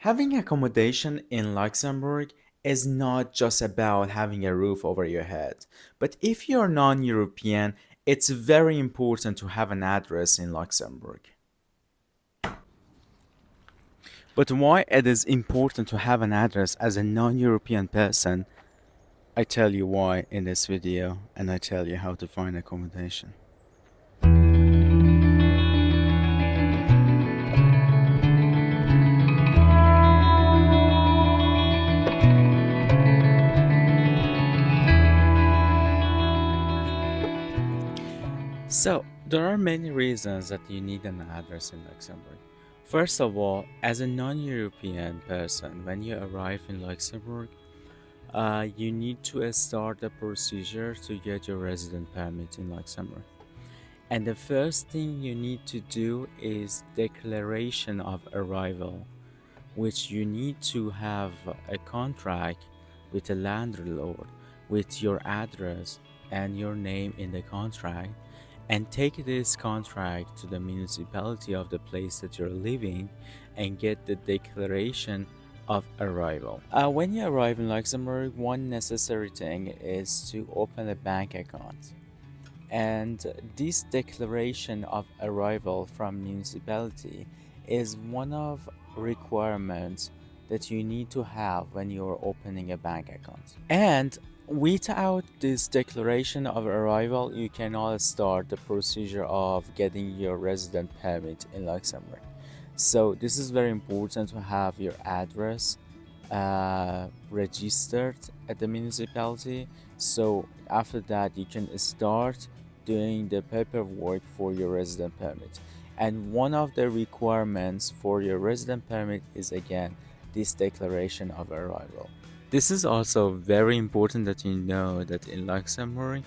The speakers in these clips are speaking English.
Having accommodation in Luxembourg is not just about having a roof over your head, but if you're non European, it's very important to have an address in Luxembourg. But why it is important to have an address as a non European person, I tell you why in this video and I tell you how to find accommodation. So, there are many reasons that you need an address in Luxembourg. First of all, as a non European person, when you arrive in Luxembourg, you need to start the procedure to get your resident permit in Luxembourg. And the first thing you need to do is declaration of arrival, which you need to have a contract with a landlord with your address and your name in the contract, and take this contract to the municipality of the place that you're living and get the declaration of arrival. When you arrive in Luxembourg, one necessary thing is to open a bank account. And this declaration of arrival from municipality is one of requirements that you need to have when you're opening a bank account. And without this declaration of arrival, you cannot start the procedure of getting your resident permit in Luxembourg. So this is very important to have your address registered at the municipality. So after that, you can start doing the paperwork for your resident permit. And one of the requirements for your resident permit is again this declaration of arrival. This is also very important that you know that in Luxembourg,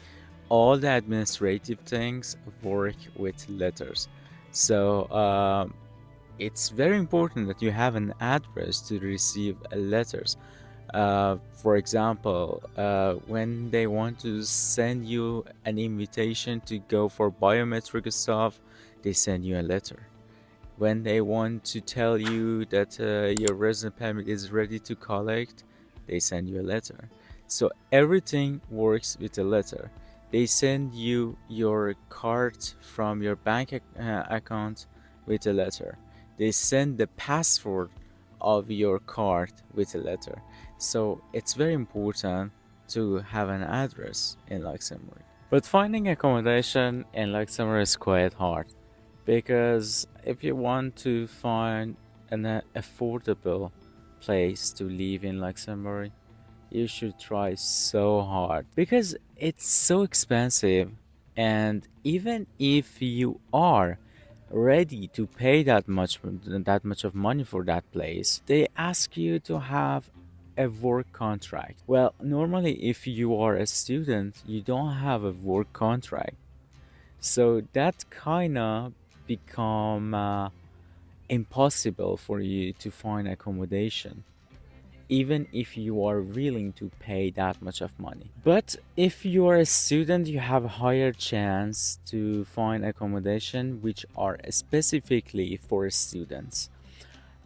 all the administrative things work with letters. So it's very important that you have an address to receive letters. For example, when they want to send you an invitation to go for biometric stuff, they send you a letter. When they want to tell you that your resident permit is ready to collect, they send you a letter. So everything works with a letter. They send you your card from your bank account with a letter. They send the password of your card with a letter. So it's very important to have an address in Luxembourg. But finding accommodation in Luxembourg is quite hard because if you want to find an affordable place to live in Luxembourg, you should try so hard because it's so expensive. And even if you are ready to pay that much of money for that place, they ask you to have a work contract. Well, normally if you are a student, you don't have a work contract. So that kind of become impossible for you to find accommodation even if you are willing to pay that much of money. But if you are a student, you have a higher chance to find accommodation which are specifically for students.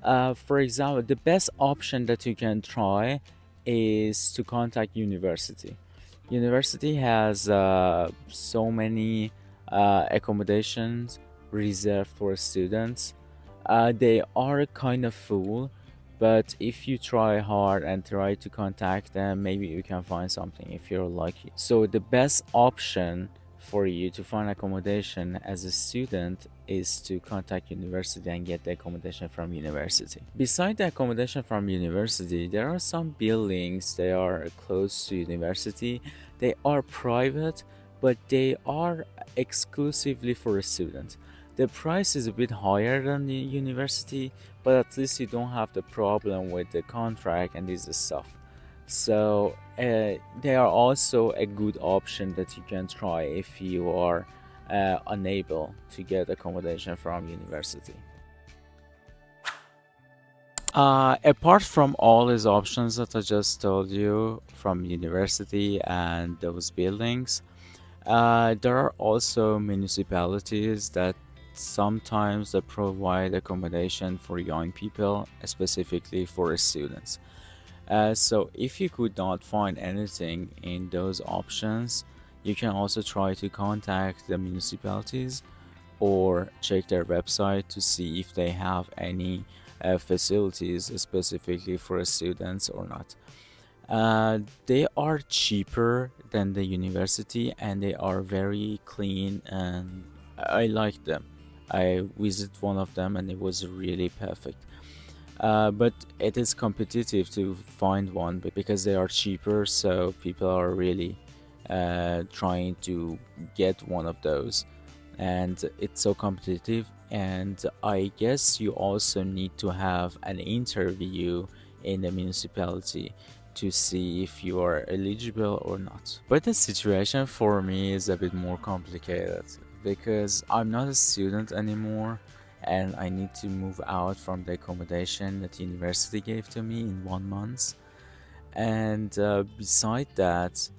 For example, the best option that you can try is to contact university. University has so many accommodations reserved for students. They are kind of full, but if you try hard and try to contact them, maybe you can find something if you're lucky. So the best option for you to find accommodation as a student is to contact university and get the accommodation from university. Beside the accommodation from university, there are some buildings that are close to university. They are private, but they are exclusively for students. The price is a bit higher than the university, but at least you don't have the problem with the contract and this stuff. So they are also a good option that you can try if you are unable to get accommodation from university. Apart from all these options that I just told you from university and those buildings, there are also municipalities that sometimes they provide accommodation for young people, specifically for students. So if you could not find anything in those options, you can also try to contact the municipalities or check their website to see if they have any facilities specifically for students or not. They are cheaper than the university and they are very clean and I like them. I visited one of them and it was really perfect. But it is competitive to find one because they are cheaper, so people are really trying to get one of those. And it's so competitive, and I guess you also need to have an interview in the municipality to see if you are eligible or not. But the situation for me is a bit more complicated because I'm not a student anymore and I need to move out from the accommodation that the university gave to me in 1 month. And beside that,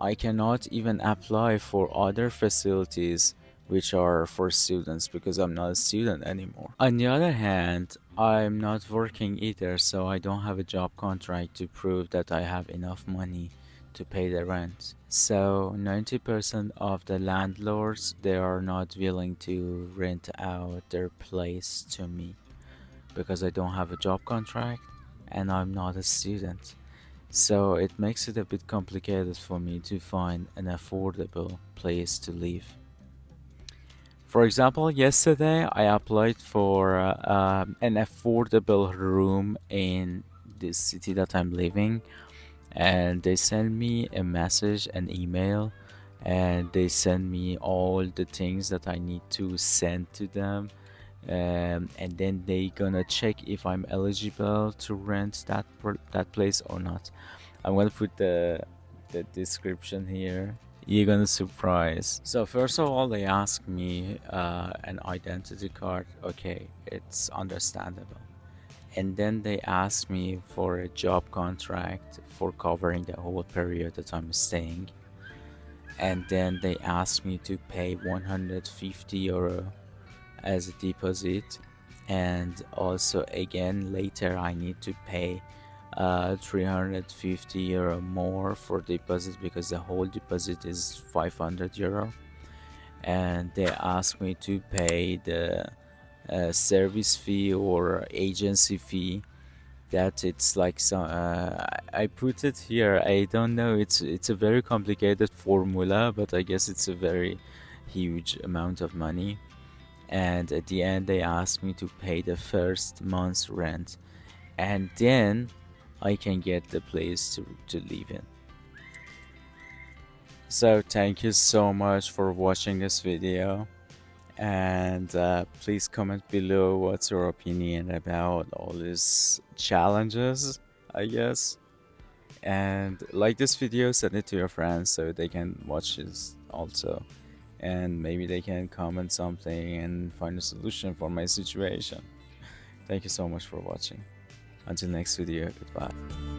I cannot even apply for other facilities which are for students because I'm not a student anymore. On the other hand, I'm not working either, so I don't have a job contract to prove that I have enough money to pay the rent. So 90% of the landlords, they are not willing to rent out their place to me because I don't have a job contract and I'm not a student. So it makes it a bit complicated for me to find an affordable place to live. For example, yesterday I applied for an affordable room in the city that I'm living, and they sent me a message, an email, and they send me all the things that I need to send to them. And then they gonna check if I'm eligible to rent that place or not. I'm gonna put the description here. You're gonna surprise. So first of all, they ask me an identity card. Okay, it's understandable. And then they ask me for a job contract for covering the whole period that I'm staying. And then they ask me to pay 150 euro as a deposit, and also again later I need to pay 350 euro more for deposit because the whole deposit is 500 euro. And they ask me to pay the service fee or agency fee, that it's like some I put it here. I don't know, it's a very complicated formula, but I guess it's a very huge amount of money. And at the end they asked me to pay the first month's rent, and then I can get the place to live in. So thank you so much for watching this video, and please comment below what's your opinion about all these challenges, I guess. And like this video, send it to your friends so they can watch this also, and maybe they can comment something and find a solution for my situation. Thank you so much for watching. Until next video, goodbye.